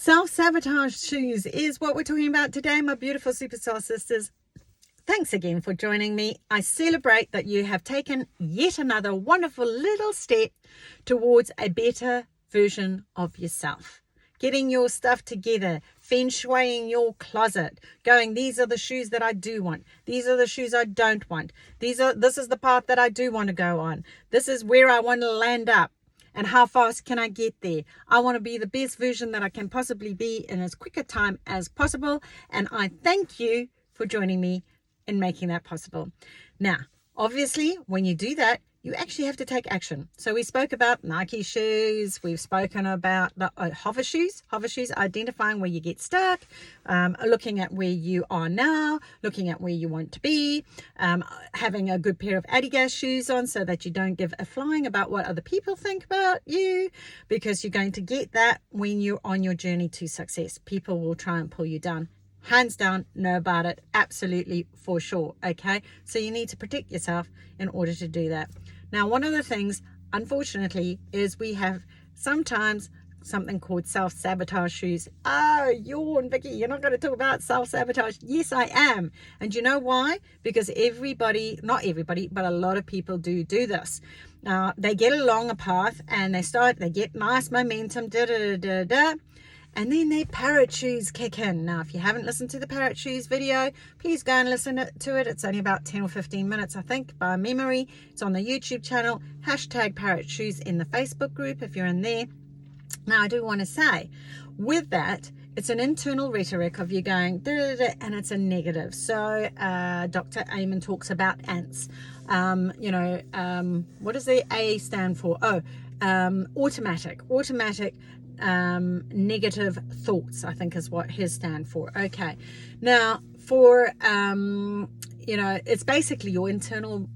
Self-sabotage shoes is what we're talking about today, my beautiful superstar sisters. Thanks again for joining me. I celebrate that you have taken yet another wonderful little step towards a better version of yourself. Getting your stuff together, feng shuiing your closet, going, these are the shoes that I do want. These are the shoes I don't want. This is the path that I do want to go on. This is where I want to land up. And how fast can I get there? I want to be the best version that I can possibly be in as quick a time as possible. And I thank you for joining me in making that possible. Now, obviously, when you do that, you actually have to take action. So we spoke about Nike shoes. We've spoken about the hover shoes, identifying where you get stuck, looking at where you are now, looking at where you want to be, having a good pair of Adidas shoes on so that you don't give a flying about what other people think about you, because you're going to get that when you're on your journey to success. People will try and pull you down. Hands down, know about it, absolutely, for sure. Okay, so you need to protect yourself in order to do that. Now, one of the things, unfortunately, is we have sometimes something called self-sabotage shoes. Oh, yawn, Vicki, you're not going to talk about self-sabotage. Yes, I am. And you know why? Because everybody, not everybody, but a lot of people do this. They get along a path and they get nice momentum, and then their parrot shoes kick in. Now, if you haven't listened to the parrot shoes video, please go and listen to it. It's only about 10 or 15 minutes, I think, by memory. It's on the YouTube channel, #parrot shoes in the Facebook group if you're in there. Now, I do want to say, with that, it's an internal rhetoric of you going, and it's a negative. So Dr. Amen talks about ants. What does the A stand for? Automatic negative thoughts, I think, is what his stand for. Okay, now for it's basically your internal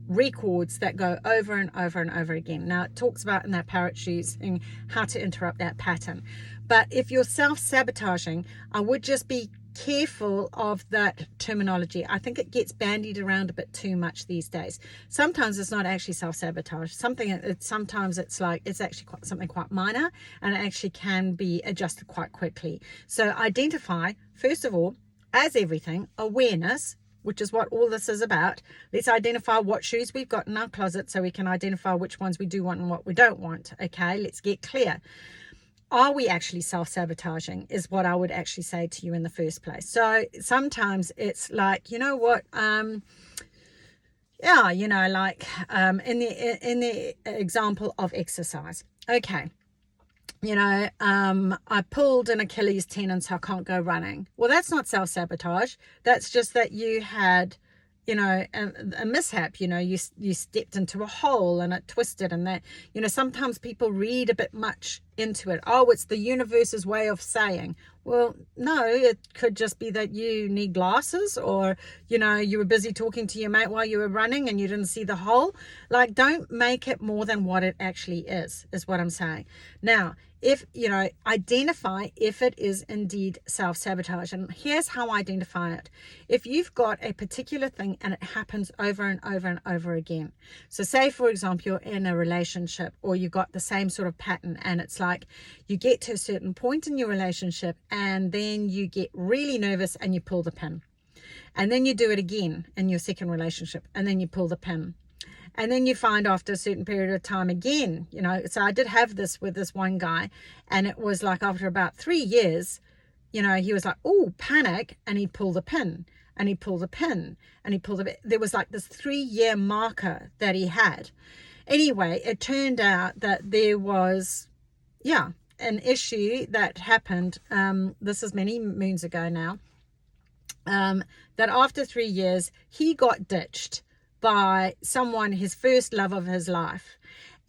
records that go over and over and over again. Now, it talks about in that parrot shoes and how to interrupt that pattern. But if you're self-sabotaging, I would just be careful of that terminology. I think it gets bandied around a bit too much these days. Sometimes it's not actually self-sabotage. Sometimes it's actually something quite minor, and it actually can be adjusted quite quickly. So identify, first of all, as everything, awareness, which is what all this is about. Let's identify what shoes we've got in our closet so we can identify which ones we do want and what we don't want. Okay, let's get clear. Are we actually self-sabotaging is what I would actually say to you in the first place. So sometimes it's like, you know what, in the example of exercise. Okay, I pulled an Achilles tendon, so I can't go running. Well, that's not self-sabotage. That's just that you had a mishap. You stepped into a hole and it twisted, and that, sometimes people read a bit much into it. Oh, it's the universe's way of saying, well, no, it could just be that you need glasses, or you were busy talking to your mate while you were running and you didn't see the hole. Like, don't make it more than what it actually is what I'm saying. Now, if identify if it is indeed self-sabotage, and here's how I identify it. If you've got a particular thing and it happens over and over and over again, so say for example you're in a relationship, or you've got the same sort of pattern, and it's like you get to a certain point in your relationship and then you get really nervous and you pull the pin, and then you do it again in your second relationship and then you pull the pin. And then you find after a certain period of time again, so I did have this with this one guy, and it was like after about 3 years, he was like, oh, panic, and he'd pull the pin, and he'd pull the pin, and he'd pull the pin. There was like this 3-year marker that he had. Anyway, it turned out that there was, an issue that happened, this is many moons ago now, that after 3 years, he got ditched by someone, his first love of his life.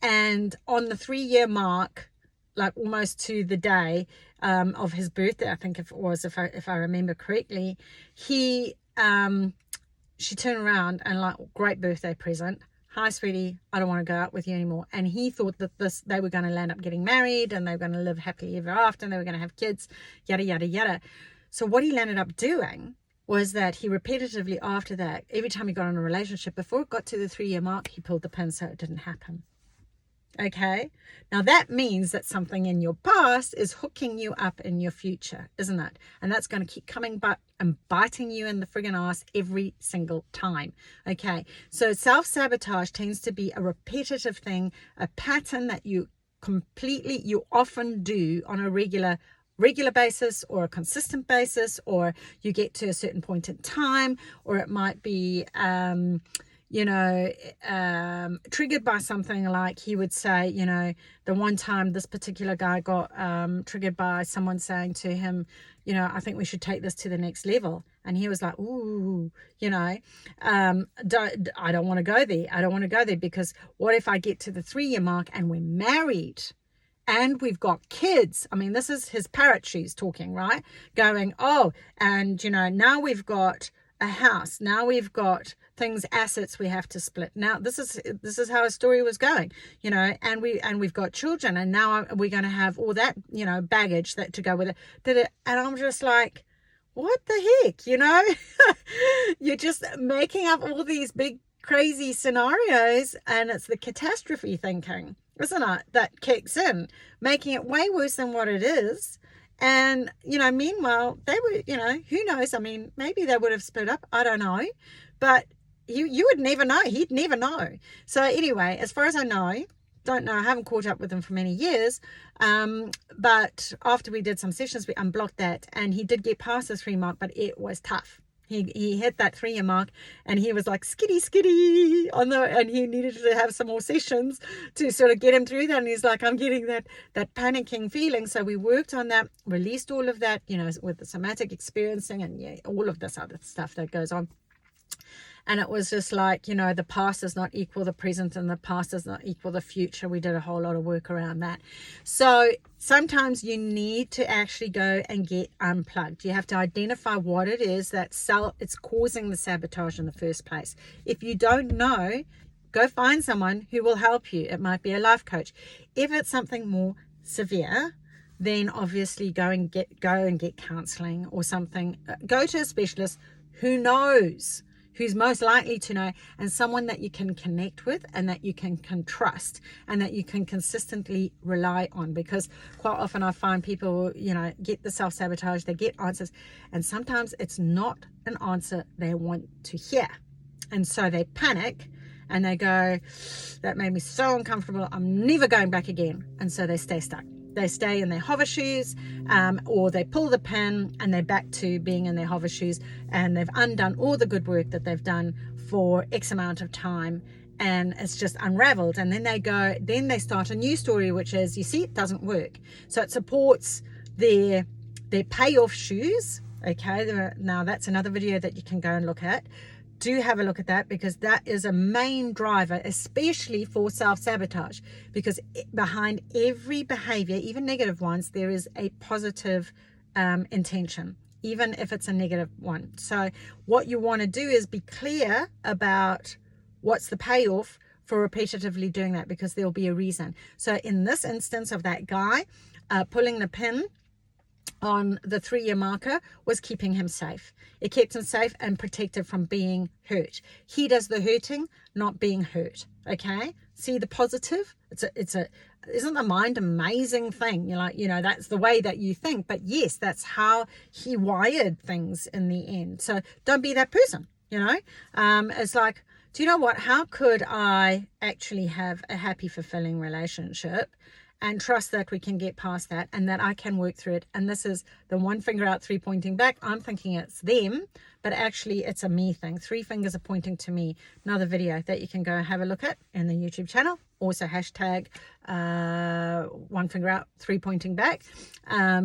And on the 3-year mark, like almost to the day of his birthday, I think if I remember correctly, she turned around and like, great birthday present. Hi, sweetie, I don't want to go out with you anymore. And he thought that they were going to land up getting married and they were going to live happily ever after, and they were going to have kids, yada, yada, yada. So what he landed up doing was that he repetitively after that, every time he got in a relationship, before it got to the 3-year mark, he pulled the pin so it didn't happen. Okay, now that means that something in your past is hooking you up in your future, isn't it? And that's going to keep coming back and biting you in the friggin' ass every single time. Okay, so self-sabotage tends to be a repetitive thing, a pattern that you often do on a regular basis or a consistent basis, or you get to a certain point in time, or it might be triggered by something. Like he would say, the one time this particular guy got triggered by someone saying to him, I think we should take this to the next level. And he was like, ooh, I don't want to go there. I don't want to go there, because what if I get to the 3-year mark and we're married and we've got kids? I mean, this is his parrot shoes talking, right? Going, and now we've got a house. Now we've got assets we have to split. Now this is how his story was going, and we've got children, and now we're going to have all that, baggage that to go with it. And I'm just like, what the heck, You're just making up all these big crazy scenarios, and it's the catastrophe thinking, isn't it, that kicks in, making it way worse than what it is. And meanwhile they were, who knows, I mean, maybe they would have split up, I don't know, but you would never know. He'd never know. So anyway, as far as I know, don't know, I haven't caught up with him for many years, but after we did some sessions, we unblocked that, and he did get past the 3 mark, but it was tough. He hit that 3-year mark, and he was like skitty and he needed to have some more sessions to sort of get him through that. And he's like, I'm getting that panicking feeling. So we worked on that, released all of that, with the somatic experiencing and all of this other stuff that goes on. And it was just like, the past does not equal the present, and the past does not equal the future. We did a whole lot of work around that. So sometimes you need to actually go and get unplugged. You have to identify what it is that's causing the sabotage in the first place. If you don't know, go find someone who will help you. It might be a life coach. If it's something more severe, then obviously go and get counseling or something. Go to a specialist who knows, who's most likely to know, and someone that you can connect with and that you can trust and that you can consistently rely on. Because quite often I find people, get the self-sabotage, they get answers, and sometimes it's not an answer they want to hear. And so they panic and they go, that made me so uncomfortable, I'm never going back again. And so they stay stuck. They stay in their hover shoes, or they pull the pin and they're back to being in their hover shoes, and they've undone all the good work that they've done for X amount of time, and it's just unraveled. And then they start a new story, which is, you see, it doesn't work. So it supports their payoff shoes. Okay, now that's another video that you can go and look at. Do have a look at that, because that is a main driver, especially for self-sabotage, because behind every behavior, even negative ones, there is a positive intention, even if it's a negative one. So what you want to do is be clear about what's the payoff for repetitively doing that, because there'll be a reason. So in this instance of that guy pulling the pin on the 3-year marker was keeping him safe. It kept him safe and protected from being hurt. He does the hurting, not being hurt. Okay, see the positive? Isn't the mind amazing thing? You're like, that's the way that you think, but yes, that's how he wired things in the end. So don't be that person. It's like, do you know what? How could I actually have a happy, fulfilling relationship and trust that we can get past that and that I can work through it? And this is the 1 finger out, 3 pointing back. I'm thinking it's them, but actually it's a me thing. 3 fingers are pointing to me. Another video that you can go and have a look at in the YouTube channel. Also hashtag 1 finger out, 3 pointing back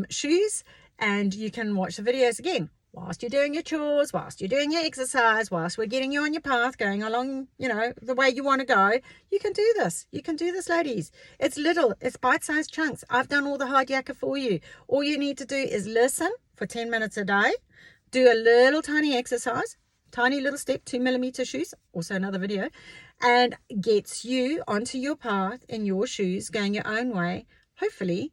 shoes. And you can watch the videos again whilst you're doing your chores, whilst you're doing your exercise, whilst we're getting you on your path, going along, the way you want to go. You can do this. You can do this, ladies. It's bite-sized chunks. I've done all the hard yakka for you. All you need to do is listen for 10 minutes a day, do a little tiny exercise, tiny little step, 2mm shoes, also another video, and gets you onto your path in your shoes, going your own way. Hopefully,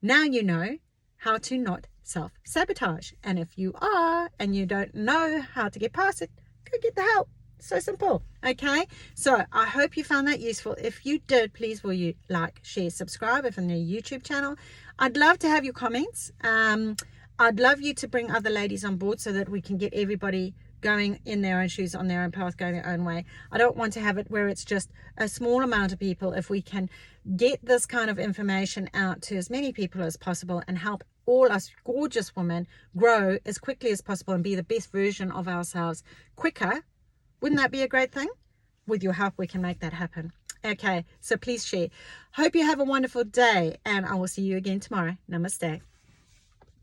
now you know how to not self-sabotage. And if you are and you don't know how to get past it, go get the help. So simple. Okay, so I hope you found that useful. If you did, please will you like, share, subscribe if on the YouTube channel. I'd love to have your comments. I'd love you to bring other ladies on board so that we can get everybody going in their own shoes, on their own path, going their own way. I don't want to have it where it's just a small amount of people. If we can get this kind of information out to as many people as possible and help all us gorgeous women grow as quickly as possible and be the best version of ourselves quicker, wouldn't that be a great thing? With your help, we can make that happen. Okay, so please share. Hope you have a wonderful day, and I will see you again tomorrow. Namaste.